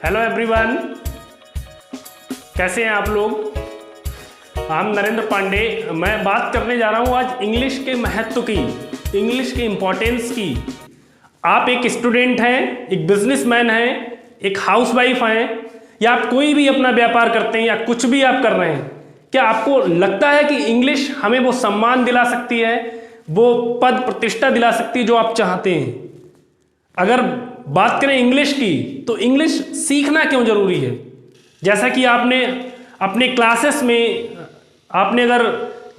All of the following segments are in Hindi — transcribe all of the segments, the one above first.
हेलो एवरीवन, कैसे हैं आप लोग। हम नरेंद्र पांडे। मैं बात करने जा रहा हूं आज इंग्लिश के महत्व की, इंग्लिश के इम्पोर्टेंस की। आप एक स्टूडेंट हैं, एक बिजनेसमैन हैं, एक हाउसवाइफ हैं, या आप कोई भी अपना व्यापार करते हैं या कुछ भी आप कर रहे हैं, क्या आपको लगता है कि इंग्लिश हमें वो सम्मान दिला सकती है, वो पद प्रतिष्ठा दिला सकती है जो आप चाहते हैं। अगर बात करें इंग्लिश की, तो इंग्लिश सीखना क्यों जरूरी है। जैसा कि आपने अपने क्लासेस में, आपने अगर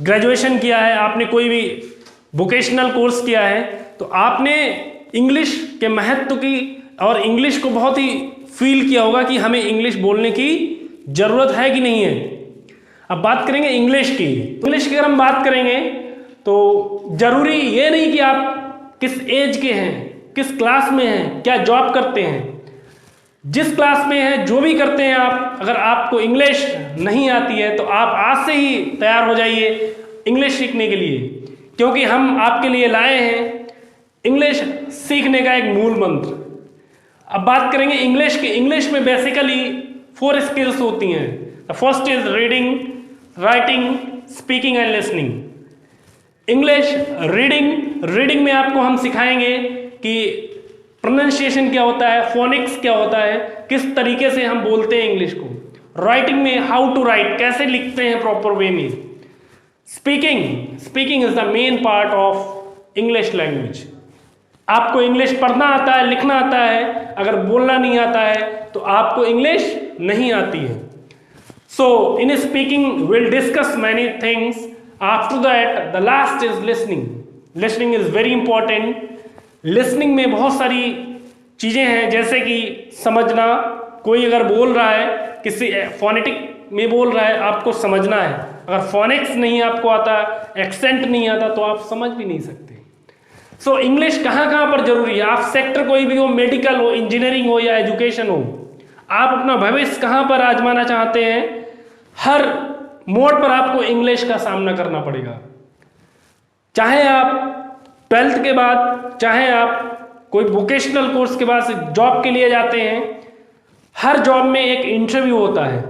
ग्रेजुएशन किया है, आपने कोई भी वोकेशनल कोर्स किया है, तो आपने इंग्लिश के महत्व की और इंग्लिश को बहुत ही फील किया होगा कि हमें इंग्लिश बोलने की जरूरत है कि नहीं है। अब बात करेंगे इंग्लिश की। इंग्लिश की अगर हम बात करेंगे तो जरूरी ये नहीं कि आप किस एज के हैं, किस क्लास में हैं, क्या जॉब करते हैं। जिस क्लास में हैं, जो भी करते हैं आप, अगर आपको इंग्लिश नहीं आती है तो आप आज से ही तैयार हो जाइए इंग्लिश सीखने के लिए, क्योंकि हम आपके लिए लाए हैं इंग्लिश सीखने का एक मूल मंत्र। अब बात करेंगे इंग्लिश की। इंग्लिश में बेसिकली 4 स्किल्स होती हैं। The first is reading, writing, speaking and listening. English reading में आपको हम सिखाएंगे कि प्रोनाउंसिएशन क्या होता है, फोनिक्स क्या होता है, किस तरीके से हम बोलते हैं इंग्लिश को। राइटिंग में हाउ टू राइट, कैसे लिखते हैं प्रॉपर वे में। Speaking is the main part of English language. आपको इंग्लिश पढ़ना आता है, लिखना आता है, अगर बोलना नहीं आता है तो आपको इंग्लिश नहीं आती है। So in speaking will discuss many things. After that the last is listening is very important. Listening में बहुत सारी चीज़ें हैं, जैसे कि समझना, कोई अगर बोल रहा है, किसी फोनेटिक में बोल रहा है, आपको समझना है। अगर फोनिक्स नहीं आपको आता, एक्सेंट नहीं आता, तो आप समझ भी नहीं सकते। सो इंग्लिश कहाँ कहाँ पर जरूरी है। आप सेक्टर कोई भी हो, मेडिकल हो, इंजीनियरिंग हो या एजुकेशन हो, आप अपना भविष्य कहाँ पर आजमाना चाहते हैं, हर मोड़ पर आपको इंग्लिश का सामना करना पड़ेगा। चाहे आप 12th के बाद, चाहे आप कोई वोकेशनल कोर्स के बाद जॉब के लिए जाते हैं, हर जॉब में एक इंटरव्यू होता है,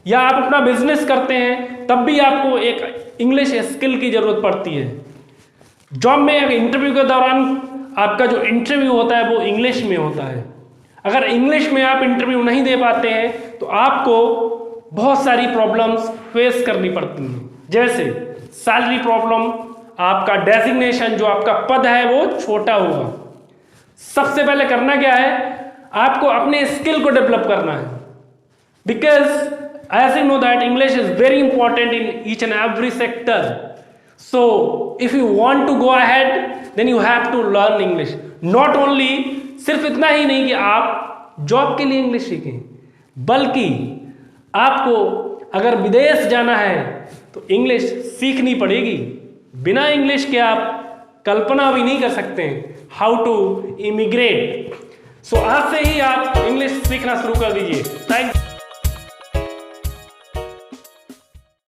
या आप अपना बिजनेस करते हैं, तब भी आपको एक इंग्लिश स्किल की जरूरत पड़ती है। जॉब में इंटरव्यू के दौरान आपका जो इंटरव्यू होता है वो इंग्लिश में होता है। अगर इंग्लिश में आप इंटरव्यू नहीं दे पाते हैं तो आपको बहुत सारी प्रॉब्लम्स फेस करनी पड़ती हैं, जैसे सैलरी प्रॉब्लम, आपका डेजिग्नेशन, जो आपका पद है वो छोटा होगा। सबसे पहले करना क्या है, आपको अपने स्किल को डेवलप करना है, because as you know that English is very important in each and every sector. So if you want to go ahead then you have to learn English. Not only, सिर्फ इतना ही नहीं कि आप जॉब के लिए इंग्लिश सीखें, बल्कि आपको अगर विदेश जाना है तो इंग्लिश सीखनी पड़ेगी। बिना इंग्लिश के आप कल्पना भी नहीं कर सकते हाउ टू इमिग्रेट। सो आज से ही आप इंग्लिश सीखना शुरू कर दीजिए। थैंक